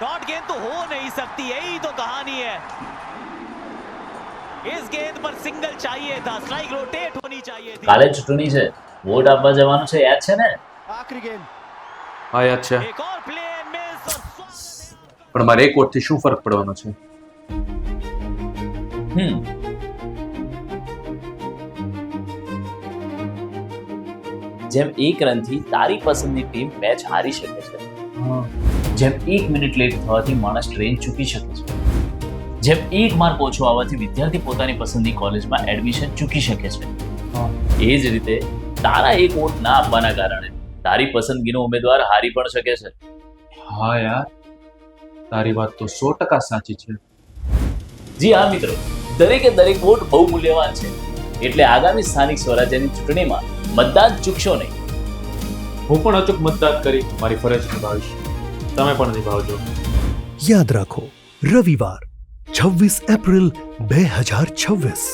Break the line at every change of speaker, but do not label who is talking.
Dot गेंद तो हो नहीं सकती, यही तो कहानी है। इस गेंद पर सिंगल चाहिए था, स्ट्राइक रोटेट होनी चाहिए थी।
કાલે ચૂંટણી છે, વોટ આપવા જવાનું છે, યાદ છે ને?
આખરી ગેંદ
હા યાદ છે,
एक और प्ले मिस और स्वागत है।
પણ મારે એક વોટથી શું ફરક પડવાનો છે?
જેમ એક રનથી તારી પસંદની ટીમ મેચ હારી શકે છે, જેમ 1 મિનિટ લેટ થવાથી માણસ ટ્રેન ચૂકી શકે છે, જેમ એક માર્ક ઓછો આવવાથી વિદ્યાર્થી પોતાની પસંદની કોલેજમાં એડમિશન ચૂકી શકે છે, એ જ રીતે તારા એક વોટ ના આપવાના કારણે તારી પસંદગીનો ઉમેદવાર હારી પણ શકે છે.
હા યાર, તારી વાત તો 100% સાચી છે.
જી હા મિત્રો, દરેકે દરેક વોટ બહુ મૂલ્યવાન છે, એટલે આગામી સ્થાનિક સ્વરાજ્યની ચૂંટણીમાં મતદાન ચૂકશો નહીં.
હું પણ અચૂક મતદાન કરી મારી ફરજ નિભાવીશ. તમે પણ નિભાવજો.
યાદ રાખો, રવિવાર 26 એપ્રિલ 2026.